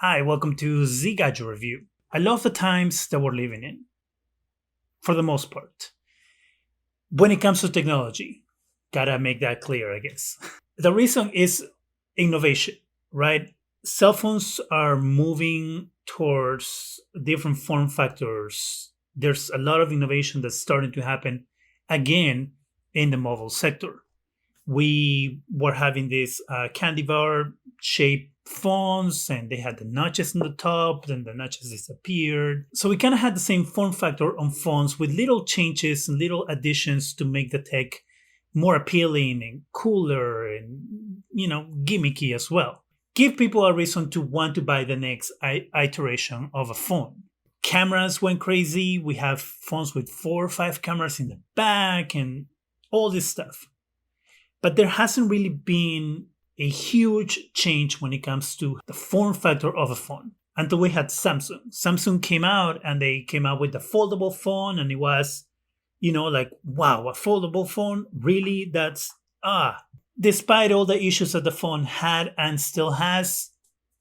Hi, welcome to Z Gadget Review. I love the times that we're living in, for the most part. When it comes to technology, gotta make that clear, I guess. The reason is innovation, right? Cell phones are moving towards different form factors. There's a lot of innovation that's starting to happen again in the mobile sector. We were having this candy bar shaped phones, and they had the notches on the top, then the notches disappeared. So we kind of had the same form factor on phones with little changes and little additions to make the tech more appealing and cooler and, gimmicky as well. Give people a reason to want to buy the next iteration of a phone. Cameras went crazy. We have phones with 4 or 5 cameras in the back and all this stuff. But there hasn't really been a huge change when it comes to the form factor of a phone until we had Samsung. Samsung came out and they came out with the foldable phone, and it was, like, wow, a foldable phone? Really? Despite all the issues that the phone had and still has,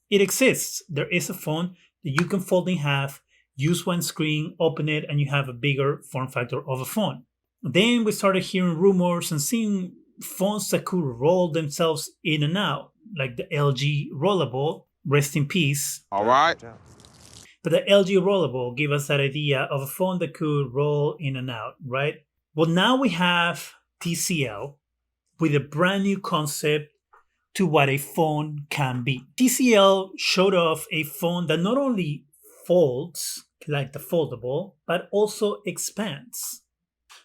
it exists. There is a phone that you can fold in half, use one screen, open it, and you have a bigger form factor of a phone. Then we started hearing rumors and seeing phones that could roll themselves in and out, like the LG Rollable, rest in peace. All right. But the LG Rollable gave us that idea of a phone that could roll in and out, right? Well, now we have TCL with a brand new concept to what a phone can be. TCL showed off a phone that not only folds, like the foldable, but also expands.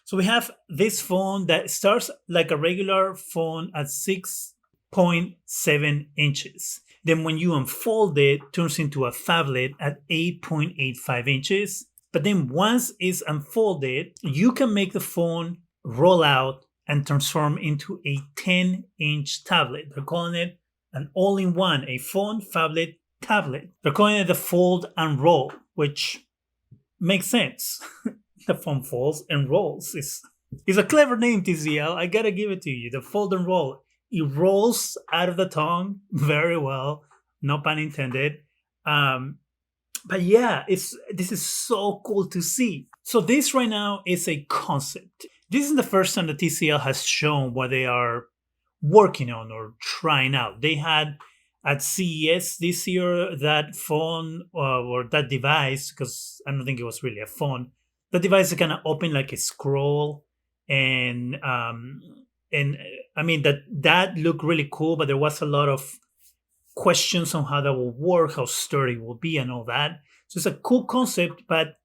So we have this phone that starts like a regular phone at 6.7 inches. Then when you unfold it, turns into a phablet at 8.85 inches. But then once it's unfolded, you can make the phone roll out and transform into a 10-inch tablet. They're calling it an all-in-one, a phone, phablet, tablet. They're calling it the fold and roll, which makes sense. The phone folds and rolls. It's a clever name, TCL. I gotta give it to you. The fold and roll. It rolls out of the tongue very well. No pun intended. But yeah, this is so cool to see. So this right now is a concept. This is the first time that TCL has shown what they are working on or trying out. They had at CES this year that phone or that device, because I don't think it was really a phone. The device is kind of open like a scroll, and I mean that looked really cool, but there was a lot of questions on how that will work, how sturdy it will be, and all that. So it's a cool concept, but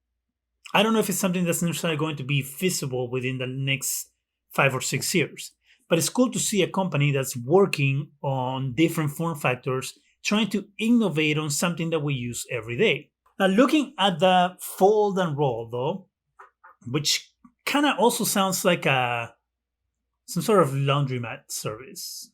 I don't know if it's something that's necessarily going to be feasible within the next 5 or 6 years. But it's cool to see a company that's working on different form factors, trying to innovate on something that we use every day. Now, looking at the fold and roll, though, which kind of also sounds like some sort of laundromat service.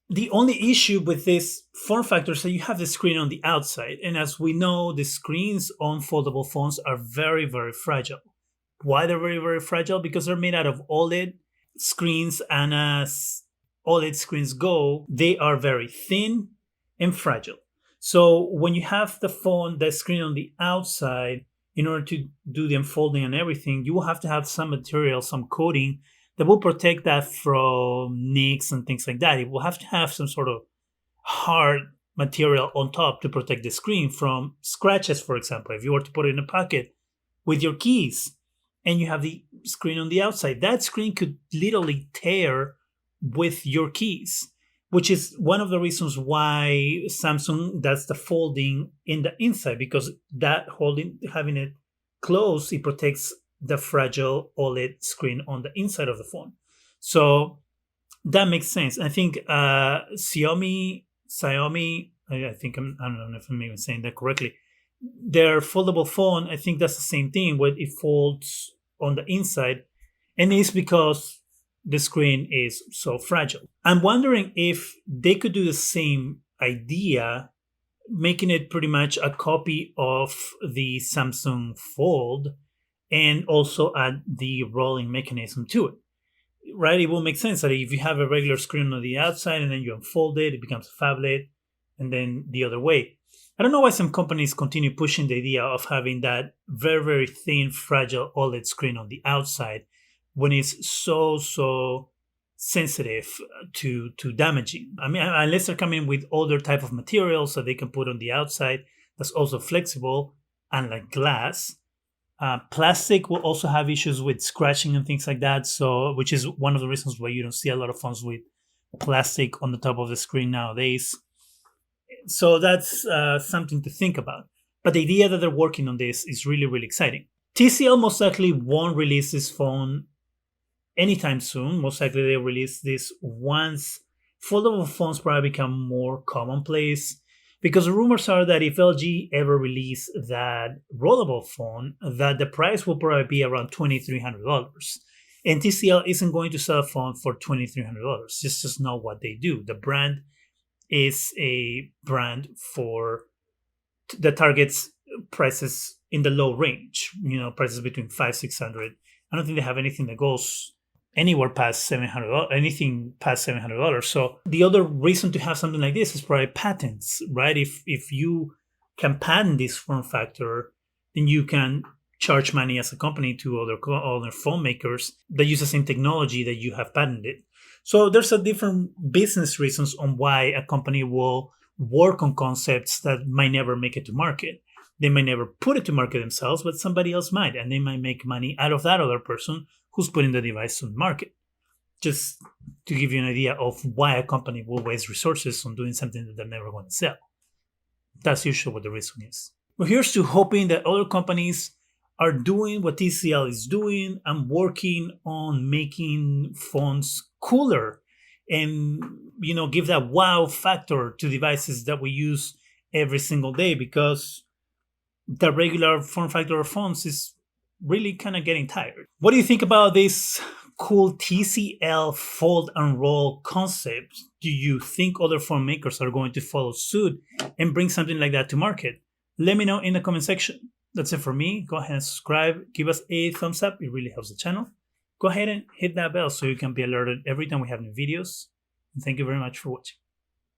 The only issue with this form factor is that you have the screen on the outside. And as we know, the screens on foldable phones are very, very fragile. Why they're very, very fragile? Because they're made out of OLED screens. And as OLED screens go, they are very thin and fragile. So when you have the screen on the outside, in order to do the unfolding and everything, you will have to have some material, some coating that will protect that from nicks and things like that. It will have to have some sort of hard material on top to protect the screen from scratches, for example. If you were to put it in a pocket with your keys and you have the screen on the outside, that screen could literally tear with your keys, which is one of the reasons why Samsung does the folding in the inside, because that having it closed, it protects the fragile OLED screen on the inside of the phone. So that makes sense. I think Xiaomi, I think I don't know if I'm even saying that correctly. Their foldable phone, I think that's the same thing, where it folds on the inside, and it's because the screen is so fragile. I'm wondering if they could do the same idea, making it pretty much a copy of the Samsung Fold, and also add the rolling mechanism to it. Right? It will make sense that if you have a regular screen on the outside and then you unfold it, it becomes a phablet, and then the other way. I don't know why some companies continue pushing the idea of having that very, very thin, fragile OLED screen on the outside when it's so sensitive to damaging. I mean, unless they're coming with other type of materials that they can put on the outside that's also flexible, unlike glass. Plastic will also have issues with scratching and things like that. So, which is one of the reasons why you don't see a lot of phones with plastic on the top of the screen nowadays. So that's something to think about. But the idea that they're working on this is really, really exciting. TCL most likely won't release this phone anytime soon. Most likely they'll release this once foldable phones probably become more commonplace. Because the rumors are that if LG ever release that rollable phone, that the price will probably be around $2,300. And TCL isn't going to sell a phone for $2,300. It's just not what they do. The brand is a brand for that targets prices in the low range, prices between 500-600. I don't think they have anything that goes anywhere past $700, anything past $700. So the other reason to have something like this is probably patents, right? If you can patent this form factor, then you can charge money as a company to other phone makers that use the same technology that you have patented. So there's a different business reasons on why a company will work on concepts that might never make it to market. They might never put it to market themselves, but somebody else might, and they might make money out of that other person who's putting the device on the market. Just to give you an idea of why a company will waste resources on doing something that they're never going to sell. That's usually what the reason is. Well, here's to hoping that other companies are doing what TCL is doing and working on making phones cooler and give that wow factor to devices that we use every single day, because the regular form factor of phones is really kind of getting tired. What do you think about this cool TCL fold and roll concept? Do you think other phone makers are going to follow suit and bring something like that to market? Let me know in the comment section. That's it for me. Go ahead and subscribe. Give us a thumbs up. It really helps the channel. Go ahead and hit that bell so you can be alerted every time we have new videos. And thank you very much for watching.